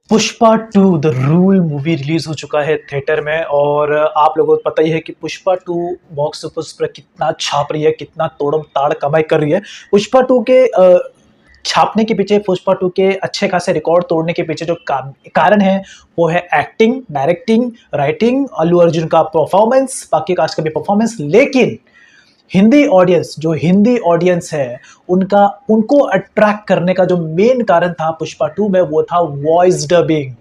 Pushpa two the rule movie release हो चुका है थिएटर में। और आप लोगों को पता ही है कि पुष्पा टू बॉक्स ऑफिस पर कितना छाप रही है, कितना तोड़म ताड़ कमाई कर रही है। पुष्पा टू के छापने के पीछे, पुष्पा टू के अच्छे खासे रिकॉर्ड तोड़ने के पीछे जो कारण है वो है acting, directing, writing, Allu Arjun का परफॉर्मेंस, बाकी कास्ट का भी परफॉर्मेंस। लेकिन हिंदी ऑडियंस, जो हिंदी ऑडियंस है, उनको अट्रैक्ट करने का जो मेन कारण था पुष्पा टू में, वो था voice dubbing.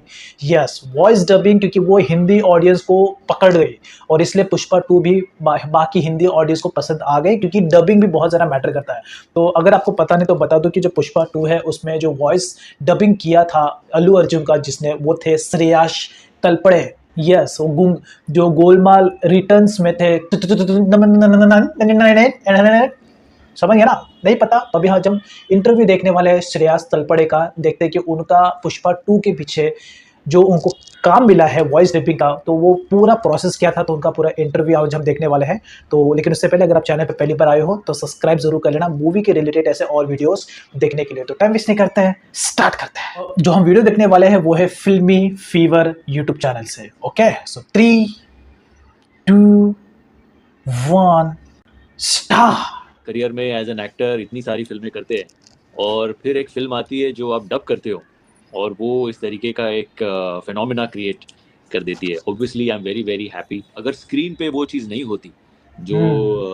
Yes, voice dubbing, क्योंकि वो हिंदी ऑडियंस को पकड़ गई और इसलिए पुष्पा टू भी बाकी हिंदी ऑडियंस को पसंद आ गई, क्योंकि डबिंग भी बहुत ज़्यादा मैटर करता है। तो अगर आपको पता नहीं तो बता दो कि जो पुष्पा टू है उसमें जो वॉइस डबिंग किया था अल्लू अर्जुन का, जिसने, वो थे श्रेयास तलपड़े। यस, वो जो गोलमाल रिटर्न्स में थे, समझ गया ना? नहीं पता तो अभी हाँ, जब इंटरव्यू देखने वाले हैं श्रेयास तलपड़े का, देखते हैं कि उनका पुष्पा टू के पीछे जो उनको काम मिला है वॉइस डबिंग का, तो वो पूरा प्रोसेस क्या था, तो उनका पूरा इंटरव्यू आज हम देखने वाले हैं। तो लेकिन उससे पहले अगर आप चैनल पर पहली बार आए हो तो सब्सक्राइब जरूर कर लेना मूवी के रिलेटेड ऐसे और वीडियोस देखने के लिए। तो टाइम वेस्ट नहीं करते हैं, स्टार्ट करते हैं। जो हम वीडियो देखने वाले हैं वो है फिल्मी फीवर यूट्यूब चैनल से। ओके, सो 3, 2, 1 स्टार्ट। करियर में एज एन एक्टर इतनी सारी फिल्में करते हैं और फिर एक फिल्म आती है जो आप डब करते हो और वो इस तरीके का एक फिनोमिना क्रिएट कर देती है। Obviously I am very very happy. अगर स्क्रीन पे वो चीज़ नहीं होती जो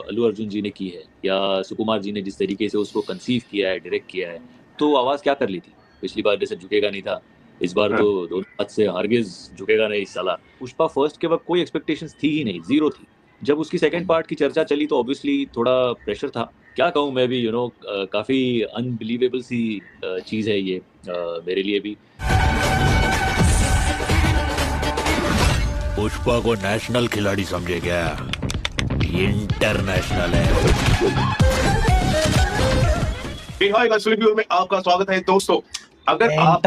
अल्लू अर्जुन जी ने की है या सुकुमार जी ने जिस तरीके से उसको कंसीव किया है, डायरेक्ट किया है, तो आवाज़ क्या कर ली थी। पिछली बार जैसे झुकेगा नहीं था, इस बार तो दोनों हाथ से हरगिज झुकेगा नहीं इस साला। पुष्पा फर्स्ट के वक्त कोई एक्सपेक्टेशंस थी ही नहीं, जीरो थी। जब उसकी सेकंड पार्ट की चर्चा चली तो ऑब्वियसली थोड़ा प्रेशर था। क्या कहूँ मैं भी, काफ़ी अनबिलीवेबल सी चीज़ है ये मेरे लिए भी। पुष्पा को नेशनल खिलाड़ी समझे क्या? इंटरनेशनल है। में आपका स्वागत है दोस्तों। अगर आप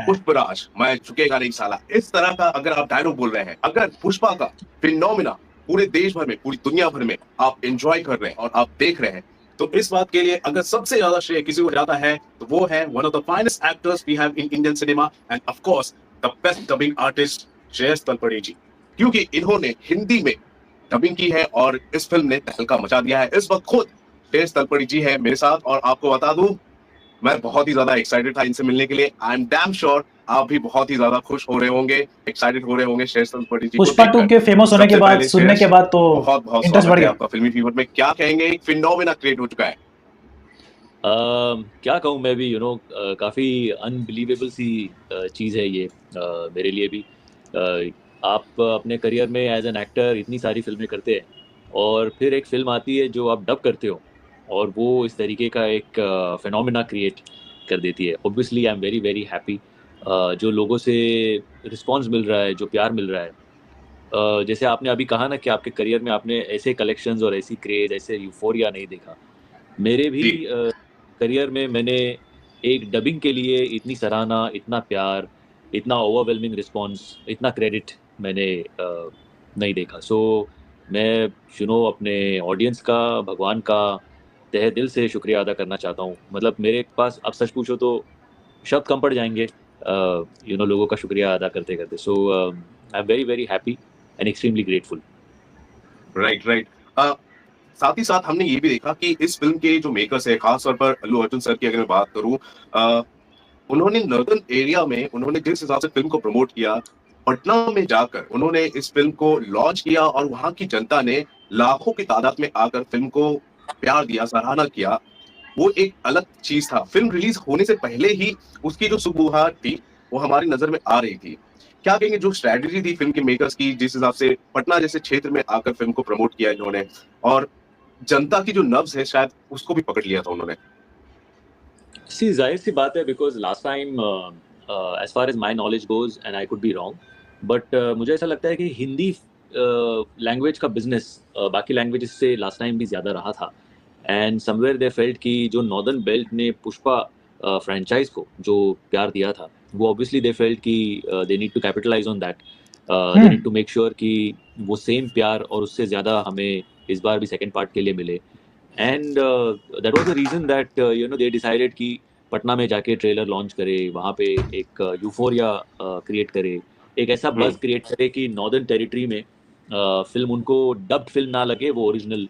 पुष्पराज, मैं झुकेगा नहीं साला, इस तरह का अगर आप डायलॉग बोल रहे हैं, अगर पुष्पा का फिनोमिना पूरे देश भर में, पूरी दुनिया भर में आप एंजॉय कर रहे हैं और आप देख रहे हैं, तो इस बात के लिए अगर सबसे ज्यादा श्रेय किसी को जाता है तो वो है one of the finest actors we have in Indian cinema and of course the best dubbing artist Shreyas Talpade ji, क्योंकि इन्होंने हिंदी में डबिंग की है और इस फिल्म ने तहलका मचा दिया है। इस वक्त खुद श्रेयस तलपड़े जी है मेरे साथ और आपको बता दूं, मैं बहुत ही ज्यादा एक्साइटेड था इनसे मिलने के लिए। आई एम डैम श्योर आप भी बहुत ही ज्यादा खुश हो रहे होंगे, एक्साइटेड हो रहे होंगे श्रेयस तलपड़े जी। पुष्पा टू के फेमस होने के बाद, सुनने के बाद तो बहुत बहुत इंटरेस्ट बढ़ गया आपका फिल्मी फीवर में। क्या कहेंगे, एक फिनोमेना क्रिएट हो चुका है। क्या कहूँ मैं भी, काफ़ी अनबिलीवेबल सी चीज़ है ये मेरे लिए भी। आप अपने करियर में एज एन एक्टर इतनी सारी फिल्में करते हैं और फिर एक फिल्म आती है जो आप डब करते हो और वो इस तरीके का एक फिनोमिना क्रिएट कर देती है। Obviously I am very very happy. जो लोगों से रिस्पांस मिल रहा है, जो प्यार मिल रहा है, जैसे आपने अभी कहा ना कि आपके करियर में आपने ऐसे कलेक्शंस और ऐसी क्रेज, ऐसे यूफोरिया नहीं देखा। मेरे भी करियर में मैंने एक डबिंग के लिए इतनी सराहना, इतना प्यार, इतना ओवरवेलमिंग रिस्पांस, इतना क्रेडिट मैंने नहीं देखा। सो मैं अपने ऑडियंस का, भगवान का तहे दिल से शुक्रिया अदा करना चाहता हूँ। मतलब मेरे पास अब सच पूछो तो शब्द कम पड़ जाएंगे लोगों का शुक्रिया अदा करते करते। So I am very very happy and extremely grateful. Right. साथ ही साथ हमने ये भी देखा कि इस फिल्म के जो मेकर्स है, खास तौर पर अल्लू अर्जुन सर की अगर मैं बात करूं, उन्होंने नॉर्दर्न एरिया में उन्होंने जिस हिसाब से फिल्म को प्रमोट किया, पटना में जाकर उन्होंने इस फिल्म को लॉन्च किया और वहां की जनता ने लाखों की तादाद में आकर फिल्म को प्यार दिया, सराहना किया। वो एक अलग चीज था। फिल्म रिलीज होने से पहले ही उसकी जो सुबुहार थी वो हमारी नजर में आ रही थी। क्या कहेंगे, जो स्ट्रेटजी थी फिल्म के मेकर्स की, जिस हिसाब से पटना जैसे क्षेत्र में आकर फिल्म को प्रमोट किया इन्होंने और जनता की जो नब्ज है शायद उसको भी पकड़ लिया था उन्होंने। जाहिर सी बात है, because last time as far as my knowledge goes and I could be wrong, but मुझे ऐसा लगता है कि हिंदी लैंग्वेज का बिजनेस बाकी लैंग्वेजेस से लास्ट टाइम भी ज़्यादा रहा था। एंड समवेयर दे फेल्ट कि जो नॉर्दर्न बेल्ट ने पुष्पा फ्रेंचाइज को जो प्यार दिया था, वो ऑब्वियसली दे फेल्ट कि they need to capitalise on that. They need to make sure कि वो सेम प्यार और उससे ज़्यादा हमें इस बार भी सेकेंड पार्ट के लिए मिले। And that was the reason that they decided कि पटना में जाके ट्रेलर लॉन्च करे, वहाँ पे एक यूफोरिया क्रिएट करे, एक ऐसा बज़ क्रिएट करे कि नॉर्दर्न टेरिटरी में फिल्म उनको डब्ड फिल्म ना लगे, वो ओरिजिनल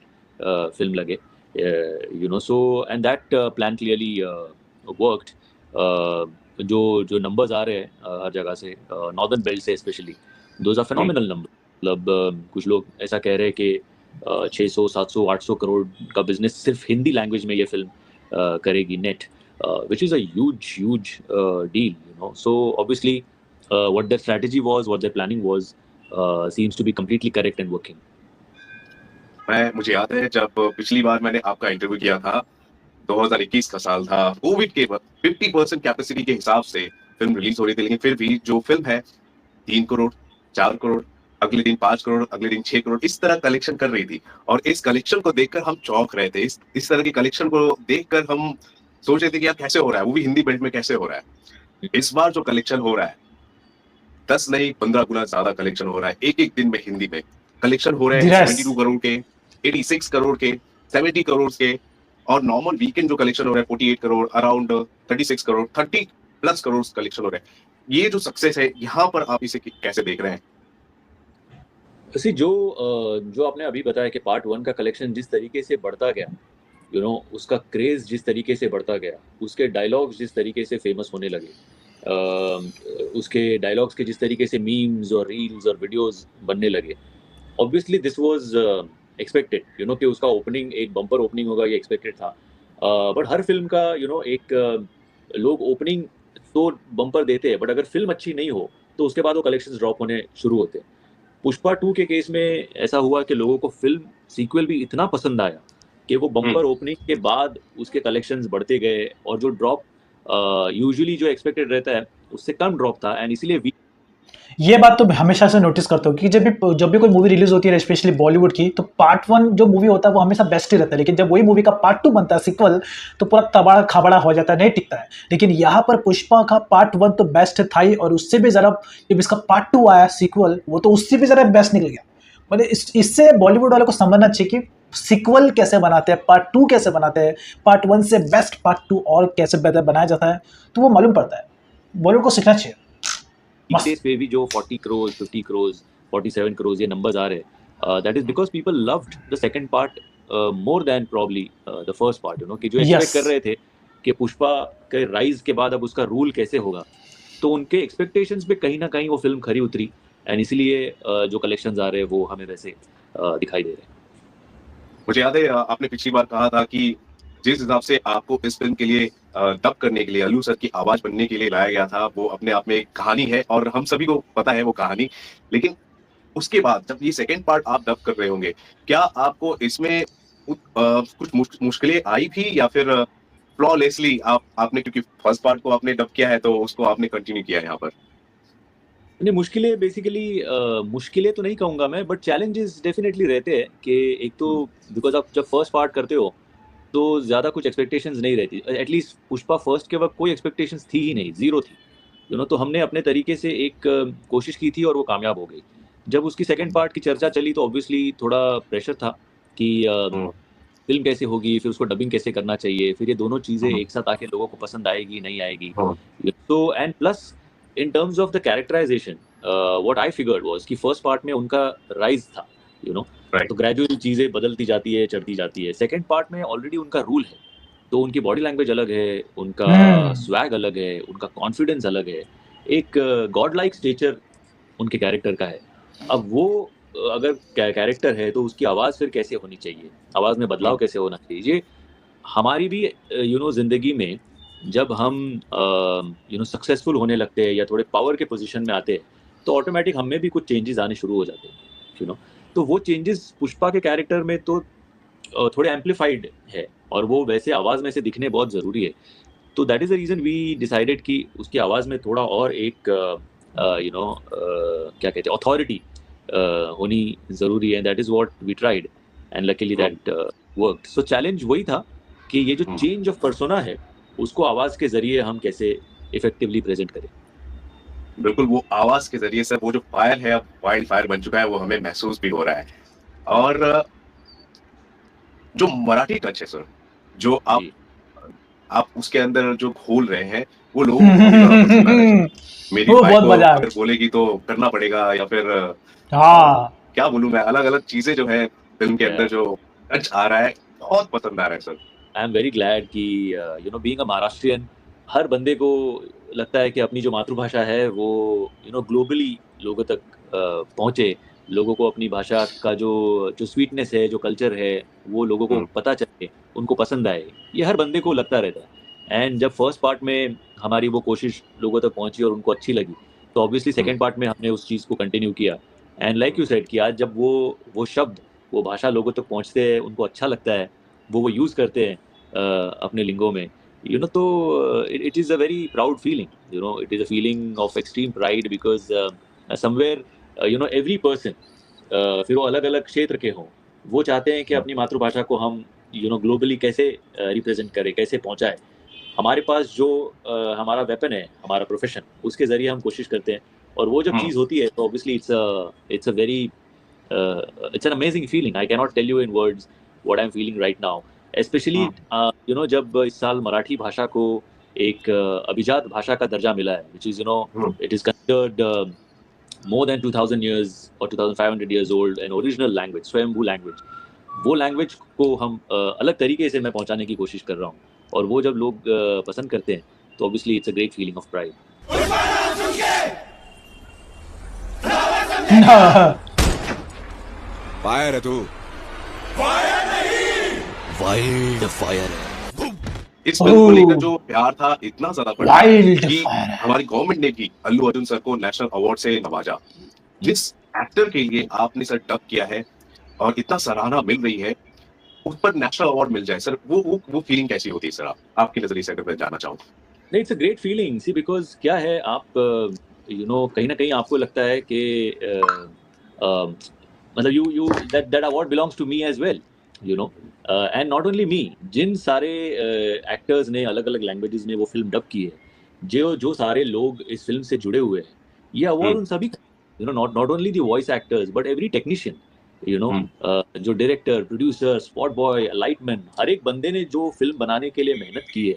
फिल्म लगे, you know. So and that plan clearly worked. जो नंबर्स आ रहे हैं हर जगह से, नॉर्दर्न बेल्ट से specially, those are phenomenal number. मतलब कुछ लोग ऐसा कह रहे हैं कि 600, 700, 800 करोड़ का बिजनेस सिर्फ हिंदी लैंग्वेज में ये फिल्म करेगी net, which is a huge deal, you know. So obviously, what their strategy was, what their planning was, seems to be completely correct and working. मुझे याद है जब पिछली बार मैंने आपका इंटरव्यू किया था, 2021 का साल था, कोविड के वक्त 50% कैपेसिटी के हिसाब से फिल्म रिलीज हो रही थी, लेकिन फिर भी जो फिल्म है 3 करोड़, 4 करोड़, अगले दिन 5 करोड़, अगले दिन 6 करोड़, इस तरह कलेक्शन कर रही थी। और इस कलेक्शन को देखकर हम चौंक रहे थे। इस तरह की कलेक्शन को देखकर हम सोच रहे थे कि यार कैसे हो रहा है, वो भी हिंदी बेल्ट में कैसे हो रहा है। इस बार जो कलेक्शन हो रहा है 10 नहीं 15 गुना ज्यादा कलेक्शन हो रहा है। एक दिन में हिंदी में कलेक्शन हो रहे हैं 72 करोड़ के, 86 करोड़ के, 70 करोड़ के, और नॉर्मल वीकेंड जो कलेक्शन हो रहा है 48 crore, around 36 crore, 30 plus crore collection हो रहा है। ये जो सक्सेस है, यहाँ पर आप इसे कैसे देख रहे हैं? जो आपने अभी बताया कि पार्ट 1 का कलेक्शन जिस तरीके से बढ़ता गया, यू नो, उसका क्रेज जिस तरीके से बढ़ता गया, उसके डायलॉग्स जिस तरीके से फेमस होने लगे, उसके डायलॉग्स के जिस तरीके से मीम्स और रील्स और वीडियोस बनने लगे, obviously this was expected, you know, कि उसका ओपनिंग एक बम्पर ओपनिंग होगा, ये एक्सपेक्टेड था। बट हर फिल्म का, यू नो, एक लोग ओपनिंग तो बम्पर देते हैं, बट अगर फिल्म अच्छी नहीं हो तो उसके बाद वो कलेक्शंस ड्रॉप होने शुरू होते हैं। पुष्पा 2 के केस में ऐसा हुआ कि लोगों को फिल्म सीक्वल भी इतना पसंद आया कि वो बम्पर ओपनिंग के बाद उसके कलेक्शंस बढ़ते गए, और जो ड्रॉप यूजुअली जो एक्सपेक्टेड रहता है उससे कम ड्रॉप था। एंड इसीलिए ये बात तो हमेशा से नोटिस करता हूँ कि जब भी कोई मूवी रिलीज होती है, स्पेशली बॉलीवुड की, तो पार्ट 1 जो मूवी होता है वो हमेशा बेस्ट ही रहता है, लेकिन जब वही मूवी का पार्ट 2 बनता है सीक्वल, तो पूरा तबाड़ा खबड़ा हो जाता है, नहीं टिकता है। लेकिन यहाँ पर पुष्पा का पार्ट 1 तो बेस्ट था ही, और उससे भी ज़रा जब इसका पार्ट 2 आया सीक्वल, वो तो उससे भी ज़रा बेस्ट निकल गया। मतलब इससे बॉलीवुड वालों को समझना चाहिए कि सीक्वल कैसे बनाते हैं, पार्ट 2 कैसे बनाते हैं, पार्ट 1 से बेस्ट पार्ट 2 और कैसे बेहतर बनाया जाता है, तो वो मालूम पड़ता है। बॉलीवुड को सीखना चाहिए। These पे भी जो 40 करोड़, 50 करोड़, 47 करोड़ ये नंबर्स आ रहे हैं, that is because people loved the second part more than probably the first part, you know, कि जो एक्सपेक्ट कर रहे थे कि पुष्पा के राइज के बाद अब उसका रूल कैसे होगा, तो उनके एक्सपेक्टेशंस पे कहीं ना कहीं वो फिल्म खरी उतरी, एंड इसीलिए जो कलेक्शंस आ रहे हैं वो हमें वैसे दिखाई दे रहे हैं। मुझे याद है आपने पिछली बार कहा था कि जिस हिसाब से आपको इस फिल्म के लिए डब करने के लिए, अल्लू सर की आवाज बनने के लिए लाया गया था, वो अपने आप में एक कहानी है और हम सभी को पता है वो कहानी। लेकिन उसके बाद जब ये सेकंड पार्ट आप डब कर रहे होंगे, क्या आपको इसमें कुछ मुश्किलें आई भी, या फिर फ्लॉलेसली आपने, क्योंकि फर्स्ट पार्ट को आपने डब किया है तो उसको आपने कंटिन्यू किया है यहाँ पर? नहीं, मुश्किलें बेसिकली मुश्किलें तो नहीं कहूँगा मैं, बट चैलेंजेस डेफिनेटली रहते हैं कि एक तो बिकॉज आप जब फर्स्ट पार्ट करते हो तो ज़्यादा कुछ एक्सपेक्टेशंस नहीं रहती। एटलीस्ट पुष्पा फर्स्ट के वक्त कोई एक्सपेक्टेशंस थी ही नहीं, ज़ीरो थी, यू नो। तो हमने अपने तरीके से एक कोशिश की थी और वो कामयाब हो गई। जब उसकी सेकंड पार्ट की चर्चा चली तो ऑब्वियसली थोड़ा प्रेशर था कि फिल्म कैसे होगी, फिर उसको डबिंग कैसे करना चाहिए, फिर ये दोनों चीज़ें एक साथ आके लोगों को पसंद आएगी नहीं आएगी। तो and plus in terms of the characterisation, what I figured was कि फर्स्ट पार्ट में उनका राइज था, यू नो, तो ग्रेजुअली चीज़ें बदलती जाती है, चढ़ती जाती है। सेकंड पार्ट में ऑलरेडी उनका रूल है, तो उनकी बॉडी लैंग्वेज अलग है, उनका स्वैग अलग है, उनका कॉन्फिडेंस अलग है, एक गॉड लाइक स्टेचर उनके कैरेक्टर का है। अब वो अगर कैरेक्टर है तो उसकी आवाज़ फिर कैसे होनी चाहिए, आवाज़ में बदलाव कैसे होना चाहिए, ये हमारी भी यू नो ज़िंदगी में जब हम यू नो सक्सेसफुल होने लगते हैं या थोड़े पावर के पोजीशन में आते हैं, तो ऑटोमेटिक हम में भी कुछ चेंजेस आने शुरू हो जाते हैं, यू नो। तो वो चेंजेस पुष्पा के कैरेक्टर में तो थोड़े एम्पलीफाइड है, और वो वैसे आवाज़ में से दिखने बहुत ज़रूरी है। तो that is the reason we decided कि उसकी आवाज़ में थोड़ा और एक यू नो क्या कहते हैं, अथॉरिटी होनी ज़रूरी है। That is what we tried and luckily that worked. So challenge वही था कि ये जो चेंज ऑफ पर्सोना है उसको आवाज़ के ज़रिए हम कैसे इफेक्टिवली प्रेजेंट करें। बिल्कुल, वो आवाज के जरिए से वो जो फायर है, अब वाइल्ड फायर बन चुका है, वो हमें महसूस भी हो रहा है। और जो मराठी टच है सर, जो आप आप उसके अंदर जो घोल रहे हैं वो लोगों को काफी ज्यादा पसंद आ रहा है सर। मेरी वो वाइफ बहुत तो मजा अगर बोलेगी तो करना पड़ेगा, या फिर हाँ क्या बोलूं मैं, अलग अलग चीजें जो है फिल्म के अंदर जो टच आ रहा है, बहुत पसंद आ रहा है sir. I am very glad कि you know being a Maharashtrian, हर बंदे को लगता है कि अपनी जो मातृभाषा है वो यू नो ग्लोबली लोगों तक पहुंचे, लोगों को अपनी भाषा का जो जो स्वीटनेस है, जो कल्चर है, वो लोगों को हम्म, पता चले, उनको पसंद आए। ये हर बंदे को लगता रहता है। एंड जब फर्स्ट पार्ट में हमारी वो कोशिश लोगों तक पहुंची और उनको अच्छी लगी, तो ऑब्वियसली हम्म, सेकेंड पार्ट में हमने उस चीज़ को कंटिन्यू किया। एंड लाइक यू सेड कि आज जब वो शब्द, वो भाषा लोगों तक पहुंचते हैं, उनको अच्छा लगता है, वो यूज़ करते हैं अपने लिंगों में, यू नो, तो it is a very proud feeling, you know, it is a feeling of extreme pride, because somewhere you know every person, फिर वो अलग अलग क्षेत्र के हों, वो चाहते हैं कि अपनी मातृभाषा को हम यू नो ग्लोबली कैसे रिप्रेजेंट करें, कैसे पहुंचाएं। हमारे पास जो हमारा वेपन है, हमारा प्रोफेशन, उसके जरिए हम कोशिश करते हैं। और वो जब हम्म, चीज़ होती है तो obviously it's a very it's an amazing feeling. I cannot tell you in words what I am feeling right now, specially hmm, you know जब इस साल मराठी भाषा को एक अभिजात भाषा का दर्जा मिला है, which is you know hmm. It is considered more than 2000 years or 2500 years old, an original language, स्वयंभू लैंग्वेज। वो लैंग्वेज को हम अलग तरीके से मैं पहुंचाने की कोशिश कर रहा हूँ, और वो जब लोग पसंद करते हैं, तो obviously it's a great feeling of pride. Fire है तू, वाइल्ड फायर है। इस फिल्म को लेकर जो प्यार था इतना ज्यादा बढ़ा वाइल्ड कि फायर है। हमारी गवर्नमेंट ने भी अल्लू अर्जुन सर को नेशनल अवार्ड से नवाजा। जिस एक्टर के लिए आपने सर डब किया है और इतना सराहना मिल रही है, उस पर नेशनल अवार्ड मिल जाए सर, वो फीलिंग कैसी होती है सर, आपके नजरिए से अगर मैं जानना चाहूँ। नहीं, it's a great feeling, see, because क्या है, आप यू नो कहीं ना कहीं आपको लगता है कि मतलब you you that that award belongs to me as well, you know, and not only me, जिन सारे एक्टर्स ने अलग अलग लैंग्वेजेस में वो फिल्म डब की है, जो जो सारे लोग इस फिल्म से जुड़े हुए हैं, ये अवार्ड हम्म, उन सभी, you know, not not only the voice actors but every technician, you know, hmm, जो director, producer, spot boy, lightman, हर एक बंदे ने जो फिल्म बनाने के लिए मेहनत की है,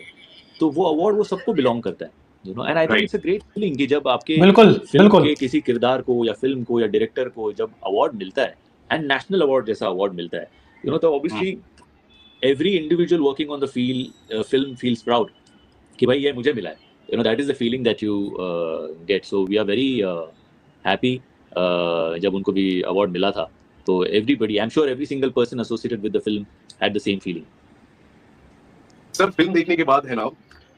तो वो अवार्ड वो सबको बिलोंग करता है, you know. And I think right. It's a great feeling कि जब आपके बिल्कुल फिल्म बिल्कुल। के किसी किरदार को या फिल्म को या डायरेक्टर को जब अवार्ड मिलता है, एंड नेशनल अवार्ड जैसा अवार्ड मिलता है, यू नो, तो obviously every individual working on the film feels proud कि भाई ये मुझे मिला है, you know, that is the feeling that you get. So we are very happy जब उनको भी अवार्ड मिला था, तो everybody, I am sure every single person associated with the film had the same feeling. Sir film देखने के बाद है ना,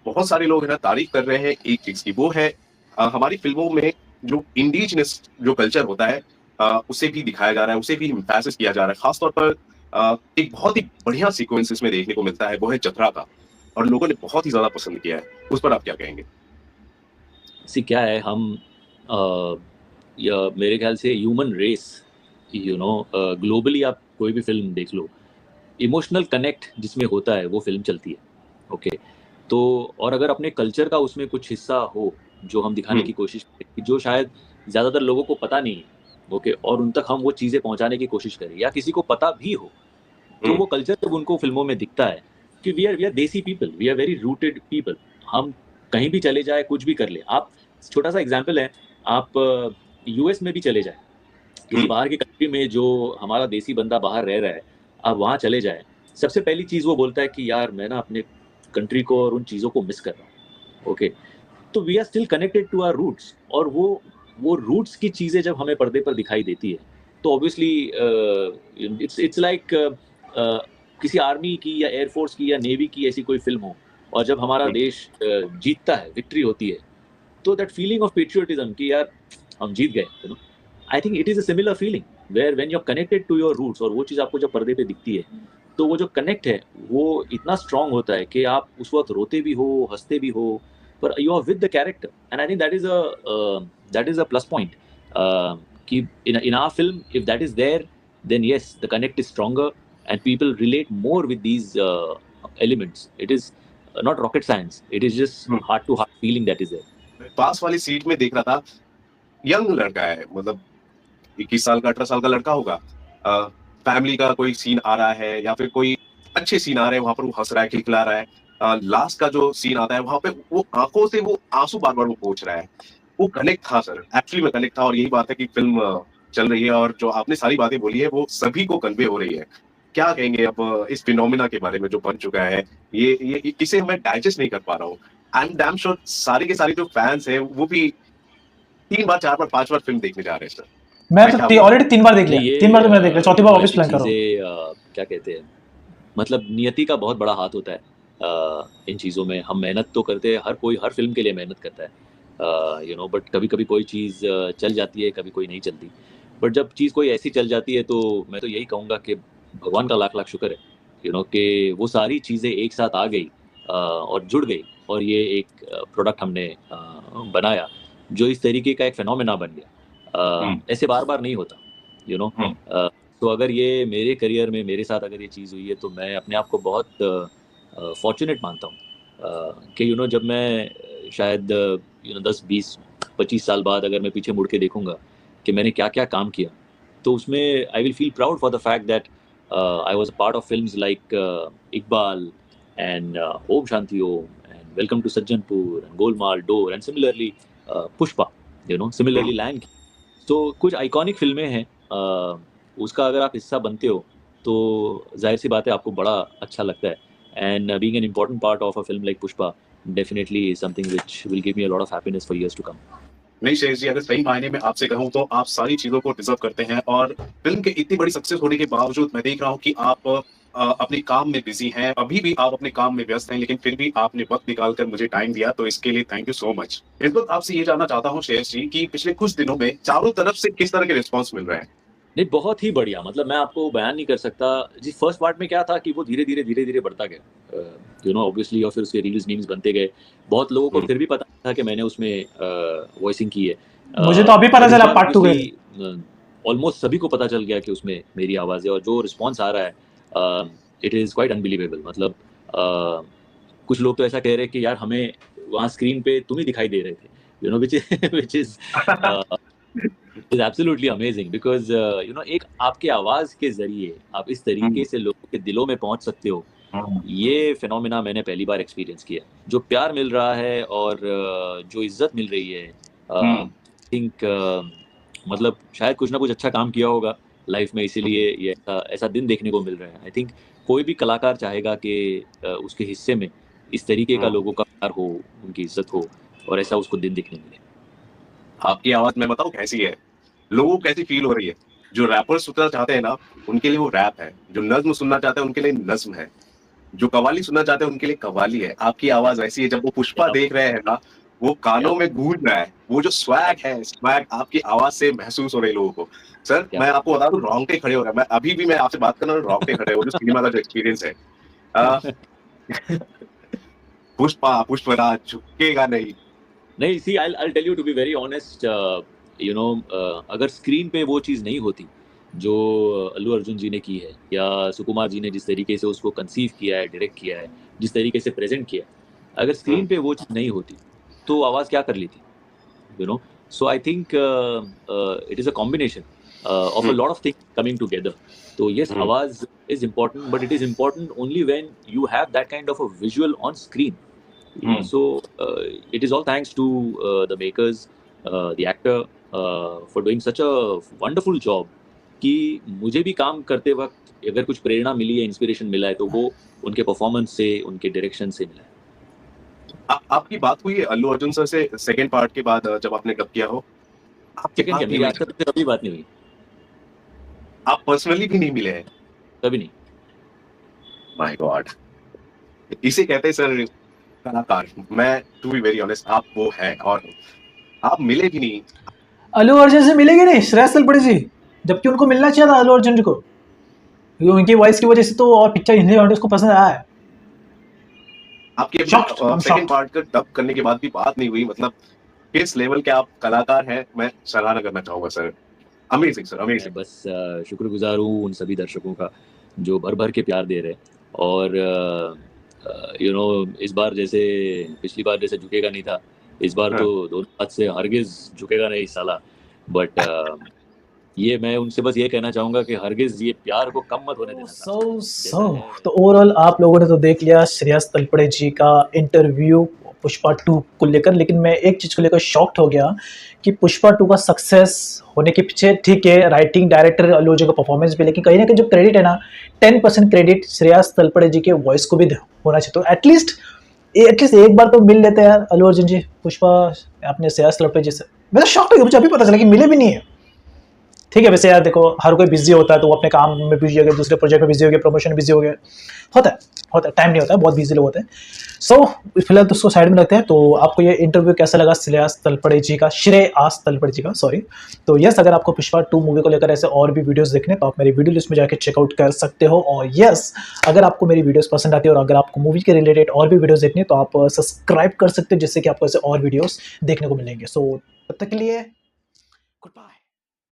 बहुत सारे लोग है ना तारीफ कर रहे हैं एक चीज की, वो है हमारी फिल्मों में जो इंडिजिनस जो कल्चर होता है उसे भी दिखाया जा रहा है, उसे भी एम्फेसिस किया जा रहा है। खासतौर पर एक बहुत ही बढ़िया सीक्वेंस इसमें देखने को मिलता है, वो है जतरा का, और लोगों ने बहुत ही ज्यादा पसंद किया है। उस पर आप क्या कहेंगे? सी, क्या है, हम या मेरे ख्याल से human race, you know, globally आप कोई भी फिल्म देख लो, इमोशनल कनेक्ट जिसमें होता है वो फिल्म चलती है, ओके। तो और अगर अपने कल्चर का उसमें कुछ हिस्सा हो जो हम दिखाने हम्म, की कोशिश करें, कि जो शायद ज़्यादातर लोगों को पता नहीं है, ओके, और उन तक हम वो चीज़ें पहुंचाने की कोशिश करें, या किसी को पता भी हो, तो हम्म, वो कल्चर जब उनको फिल्मों में दिखता है कि we are desi people, we are very rooted people, हम कहीं भी चले जाए, कुछ भी कर ले। आप, छोटा सा एग्जाम्पल है, आप यूएस में भी चले जाए, किसी हम्म, बाहर की कंट्री में जो हमारा देसी बंदा बाहर रह रहा है, आप वहाँ चले जाए, सबसे पहली चीज़ वो बोलता है कि यार मैं ना अपने कंट्री को और उन चीज़ों को मिस कर रहा हूँ, ओके। तो we are still connected to our roots, और वो रूट्स की चीज़ें जब हमें पर्दे पर दिखाई देती है, तो ऑब्वियसली इट्स लाइक किसी आर्मी की या एयरफोर्स की या नेवी की ऐसी कोई फिल्म हो, और जब हमारा हम्म। देश जीतता है, विक्ट्री होती है, तो दैट फीलिंग ऑफ पेट्रियोटिज्म कि यार हम जीत गए, you know, I think it is a similar feeling where when you are connected to your roots, और वो चीज़ आपको जब पर्दे पे दिखती है, तो वो जो कनेक्ट है वो इतना स्ट्रांग होता है कि आप उस वक्त रोते भी हो, हंसते भी हो, पर you are with the character. And I think that is a plus point कि in our film, if that is there, then yes, the connect is stronger and people relate more with these elements. It is not rocket science, it is just hmm. heart to heart feeling that is there. पास वाली seat में देख रहा था, young लड़का है, मतलब 21 साल का, 18 साल का लड़का होगा। फैमिली का कोई सीन आ रहा है या फिर कोई अच्छे सीन आ रहे हैं, वहां पर वो हंस रहा है, खिलखिला रहा है। लास्ट का जो सीन आता है वहां पे वो आंखों से वो आंसू बार बार वो पोंछ रहा है, वो कनेक्ट था सर, एक्चुअली में कनेक्ट था। और यही बात है कि फिल्म चल रही है और जो आपने सारी बातें बोली है वो सभी को कन्वे हो रही है। क्या कहेंगे अब इस फिनोमिना के बारे में जो बन चुका है, ये इसे मैं डाइजेस्ट नहीं कर पा रहा हूँ। आई एम डैम श्योर सारे के सारे जो फैंस हैं वो भी 3 बार 4 बार 5 बार फिल्म देखने जा रहे हैं सर। मैं तो ऑलरेडी 3 बार देख नहीं, लिया, ये 3 बार तो मैंने देख लिया, चौथी बार वापस प्लान कर रहा हूँ। चीजें क्या कहते हैं, मतलब नियति का बहुत बड़ा हाथ होता है इन चीज़ों में। हम मेहनत तो करते हैं, हर कोई हर फिल्म के लिए मेहनत करता है, यू नो, बट कभी कभी कोई चीज़ चल जाती है, कभी कोई नहीं चलती। बट जब चीज़ कोई ऐसी चल जाती है तो मैं तो यही कहूँगा कि भगवान का लाख लाख शुक्र है, यू नो, कि वो सारी चीज़ें एक साथ आ गई और जुड़ गई और ये एक प्रोडक्ट हमने बनाया जो इस तरीके का एक फिनोमेना बन गया। ऐसे बार बार नहीं होता, यू नो। तो अगर ये मेरे करियर में मेरे साथ अगर ये चीज़ हुई है तो मैं अपने आप को बहुत फॉर्चुनेट मानता हूँ कि, यू नो, जब मैं शायद यू नो 10 20 25 साल बाद अगर मैं पीछे मुड़ के देखूंगा कि मैंने क्या क्या काम किया, तो उसमें I will feel proud for the fact that I was a part of films like Iqbal and Om Shanti Om and welcome to Sajjanpur and Golmaal Dor and similarly Pushpa, you know, similarly land. तो कुछ आइकॉनिक फिल्में हैं, उसका अगर आप हिस्सा बनते हो तो जाहिर सी बात है आपको बड़ा अच्छा लगता है। And being an important part of a film like Pushpa definitely is something which will give me a lot of happiness for years to come. नहीं शेष जी, अगर सही मायने में आपसे कहूं तो आप सारी चीजों को डिजर्व करते हैं। और फिल्म के इतनी बड़ी सक्सेस होने के बावजूद मैं देख रहा हूं कि आप अपने काम में बिजी हैं, अभी भी आप अपने काम में व्यस्त हैं, लेकिन फिर भी आपने वक्त निकालकर मुझे टाइम दिया, तो इसके लिए थैंक यू सो मच। इस वक्त आपसे ये जानना चाहता हूँ शेष जी कि पिछले कुछ दिनों में चारों तरफ से किस तरह के रिस्पॉन्स मिल रहे हैं? नहीं, बहुत ही बढ़िया, मतलब मैं आपको बयान नहीं कर सकता। जी, फर्स्ट पार्ट में क्या था कि वो धीरे धीरे बढ़ता गया, यू नो, ऑब्वियसली, और फिर उसके रील्स मीम्स बनते गए। बहुत लोगों को फिर भी पता था कि मैंने उसमें वॉइसिंग की है। मुझे तो अभी पता but इस चला बार पार्ट 2 के। obviously, ऑलमोस्ट सभी को पता चल गया कि उसमें मेरी आवाज़ है और जो रिस्पॉन्स आ रहा है इट इज़ क्वाइट अनबिलीवेबल। मतलब कुछ लोग तो ऐसा कह रहे हैं कि यार हमें वहाँ स्क्रीन पे तुम ही दिखाई दे रहे थे, you know, which is is absolutely amazing because you know, एक आपके आवाज के जरिए आप इस तरीके से लोगों के दिलों में पहुंच सकते हो, ये फिनोमिना मैंने पहली बार एक्सपीरियंस किया। जो प्यार मिल रहा है और जो इज्जत मिल रही है, थिंक मतलब शायद कुछ ना कुछ अच्छा काम किया होगा लाइफ में, इसीलिए ये ऐसा दिन देखने को मिल रहा है। आई थिंक कोई भी कलाकार चाहेगा कि उसके हिस्से में इस तरीके का लोगों का प्यार हो, उनकी इज्जत हो और ऐसा उसको दिन देखने मिले। आपकी आवाज मैं बताऊं कैसी है, लोगों को कैसी फील हो रही है। जो रैपर सुनना चाहते हैं ना उनके लिए वो रैप है, जो नज्म सुनना चाहते हैं उनके लिए नज्म है, जो कवाली सुनना चाहते हैं उनके लिए कवाली है। आपकी आवाज ऐसी है, जब वो पुष्पा देख रहे हैं ना वो कानों में गूंज रहा है। वो जो स्वैग है, स्वैग आपकी आवाज से महसूस हो रही है लोगों को। सर मैं आपको बता दूं, रोंगटे खड़े हो रहा है। मैं अभी भी मैं आपसे बात कर रहा हूँ, रोंगटे खड़े हो, जो सिनेमा का जो एक्सपीरियंस है। पुष्पा पुष्पराज झुकेगा नहीं। नहीं, सी I'll tell you to be very honest, you know, अगर स्क्रीन पे वो चीज़ नहीं होती जो अल्लू अर्जुन जी ने की है या सुकुमार जी ने जिस तरीके से उसको कंसीव किया है, डायरेक्ट किया है, जिस तरीके से प्रेजेंट किया है, अगर स्क्रीन पे वो चीज़ नहीं होती तो आवाज़ क्या कर लेती, you know. So I think it is a combination of a lot of things coming together. तो यस, आवाज़ is important, but it is important only when you have that kind of a visual on screen. So it is all thanks to the makers, the actor, for doing such a wonderful job कि मुझे भी काम करते वक्त अगर कुछ प्रेरणा मिली है, inspiration मिला है, तो वो उनके परफॉर्मेंस से, उनके डायरेक्शन से मिला है। आपकी बात हुई है अल्लू अर्जुन सर से सेकंड पार्ट के बाद जब आपने डब किया हो? सेकंड क्या, मेरी आज तक कभी बात नहीं हुई। आप पर्सनली भी नहीं मिले हैं? कभी नहीं। माय गॉड, इसे कहते हैं सर कलाकार। मैं टू बी वेरी ऑनेस्ट, आप वो है और आप मिले भी नहीं। अल्लू अर्जुन से मिलेगी नहीं श्रेयस तलपड़े जी, जबकि उनको मिलना चाहिए था अल्लू अर्जुन जी को, क्योंकि उनकी वॉइस की वजह से तो और पिक्चर हिंदी ऑडियंस को पसंद आया है। आपके सेकंड पार्ट का डब करने के बाद भी बात नहीं हुई, मतलब किस लेवल के आप कलाकार हैं, मैं सराहना करना चाहूंगा सर। Amazing sir, amazing. बस शुक्रगुजार हूँ उन सभी दर्शकों का जो भर भर के प्यार दे रहे हैं। और यू नो, इस बार जैसे पिछली बार जैसे झुकेगा नहीं था, इस बार तो दोनों हाथ से हरगिज झुकेगा नहीं साला। बट ये मैं उनसे बस ये कहना चाहूँगा कि हरगिज़ ये प्यार को कम मत होने देना सो जैसा सो है। तो ओवरऑल आप लोगों ने तो देख लिया श्रेयस तलपड़े जी का इंटरव्यू पुष्पा 2 को लेकर, लेकिन मैं एक चीज़ को लेकर शॉक्ड हो गया कि पुष्पा 2 का सक्सेस होने के पीछे ठीक है राइटिंग, डायरेक्टर, अल्लू अर्जुन का परफॉर्मेंस भी, लेकिन कहीं ना कहीं जो क्रेडिट है ना 10% क्रेडिट श्रेयस तलपड़े जी के वॉइस को भी होना चाहिए। तो एटलीस्ट एक बार तो मिल लेते हैं यार अल्लू अर्जुन जी पुष्पा अपने श्रेयस तलपड़े जी से। मैं तो शॉक्ड हो गया, मुझे अभी पता चला कि मिले भी नहीं है। ठीक है, वैसे यार देखो हर कोई बिजी होता है तो वो अपने काम में बिजी हो गया, दूसरे प्रोजेक्ट में बिजी हो गया, प्रमोशन में बिजी हो गया, होता है, टाइम नहीं होता है, बहुत बिजी लोग होते हैं। सो फिलहाल तो उसको साइड में रखते हैं। तो आपको ये इंटरव्यू कैसा लगा श्रेयस तलपड़े जी का, सॉरी। तो यस, अगर आपको पुष्पा 2 मूवी को लेकर ऐसे और भी वीडियोस देखने तो आप मेरी वीडियो लिस्ट में जाके चेकआउट कर सकते हो। और यस, अगर आपको मेरी वीडियोस पसंद आती है और अगर आपको मूवी के रिलेटेड और भी वीडियोस देखनी है तो आप सब्सक्राइब कर सकते हो, जिससे कि आपको ऐसे और वीडियोस देखने को मिलेंगे। सो तब तक के लिए गुड बाय।